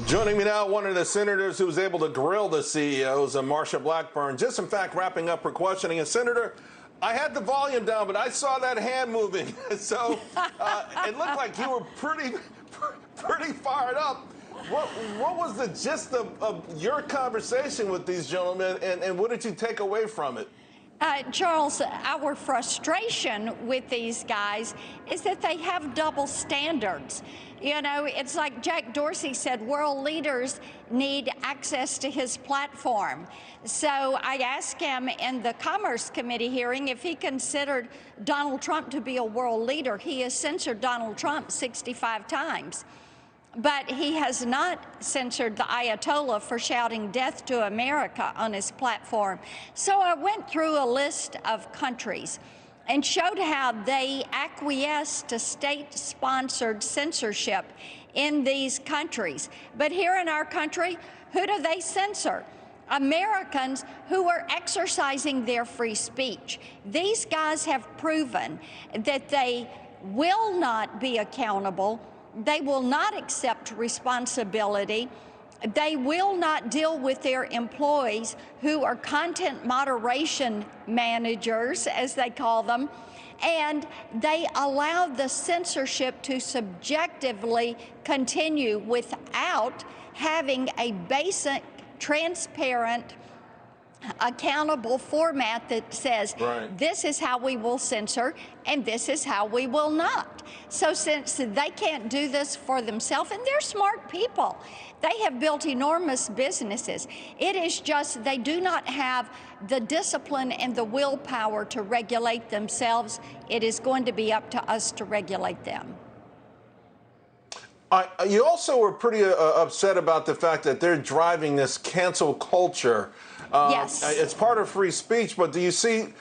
Joining me now, one of the senators who was able to grill the CEOs, Marsha Blackburn, just in fact wrapping up her questioning. And Senator, I had the volume down, but I saw that hand moving. So it looked like you were pretty fired up. What was the gist of your conversation with these gentlemen, and what did you take away from it? Charles, our frustration with these guys is that they have double standards. You know, it's like Jack Dorsey said, world leaders need access to his platform. So I asked him in the Commerce Committee hearing if he considered Donald Trump to be a world leader. He has censored Donald Trump 65 times. But he has not censored the Ayatollah for shouting death to America on his platform. So I went through a list of countries and showed how they acquiesce to state-sponsored censorship in these countries. But here in our country, who do they censor? Americans who are exercising their free speech. These guys have proven that they will not be accountable. They will not accept responsibility. They will not deal with their employees who are content moderation managers, as they call them, and they allow the censorship to subjectively continue without having a basic, transparent, accountable format that says, this is how we will censor and this is how we will not. So since they can't do this for themselves, and they're smart people, they have built enormous businesses. It is just they do not have the discipline and the willpower to regulate themselves. It is going to be up to us to regulate them. You also were pretty upset about the fact that they're driving this cancel culture. Yes. It's part of free speech, but do you see,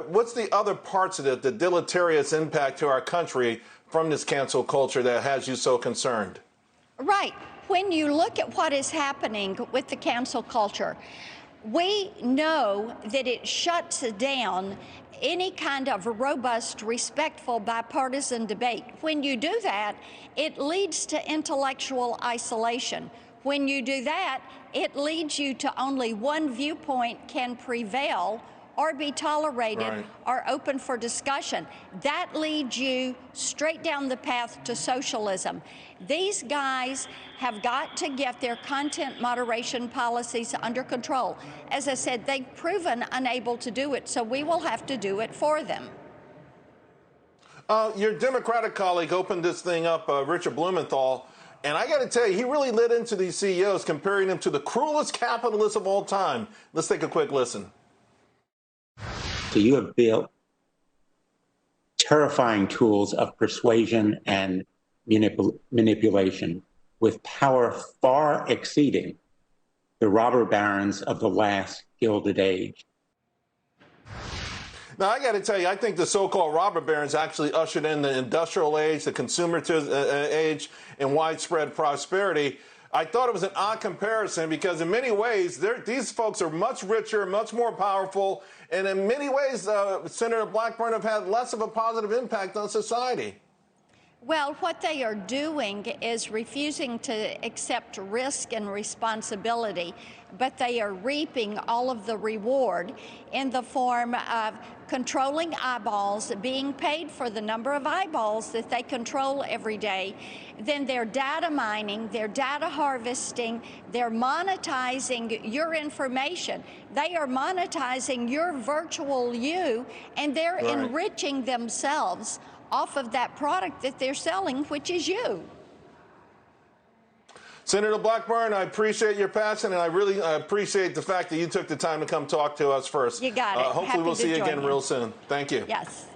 what's the other parts of it, the deleterious impact to our country from this cancel culture that has you so concerned? Right. When you look at what is happening with the cancel culture, we know that it shuts down any kind of robust, respectful, bipartisan debate. When you do that, it leads to intellectual isolation. When you do that, it leads you to only one viewpoint can prevail or be tolerated or open for discussion. That leads you straight down the path to socialism. These guys have got to get their content moderation policies under control. As I said, they've proven unable to do it, so we will have to do it for them. Your Democratic colleague opened this thing up, Richard Blumenthal, and I got to tell you, he really lit into these CEOs, comparing them to the cruelest capitalists of all time. Let's take a quick listen. So you have built terrifying tools of persuasion and manipulation with power far exceeding the robber barons of the last Gilded Age. Now, I got to tell you, I think the so-called robber barons actually ushered in the industrial age, the consumer age, and widespread prosperity. I thought it was an odd comparison because in many ways, these folks are much richer, much more powerful, and in many ways, Senator Blackburn have had less of a positive impact on society. Well, what they are doing is refusing to accept risk and responsibility, but they are reaping all of the reward in the form of controlling eyeballs, being paid for the number of eyeballs that they control every day. Then they're data mining, they're data harvesting, they're monetizing your information. They are monetizing your virtual you, and they're enriching themselves off of that product that they're selling, which is you. Senator Blackburn, I appreciate your passion, and I really appreciate the fact that you took the time to come talk to us first. You got it. Hopefully we'll see you again real soon. Thank you. Yes.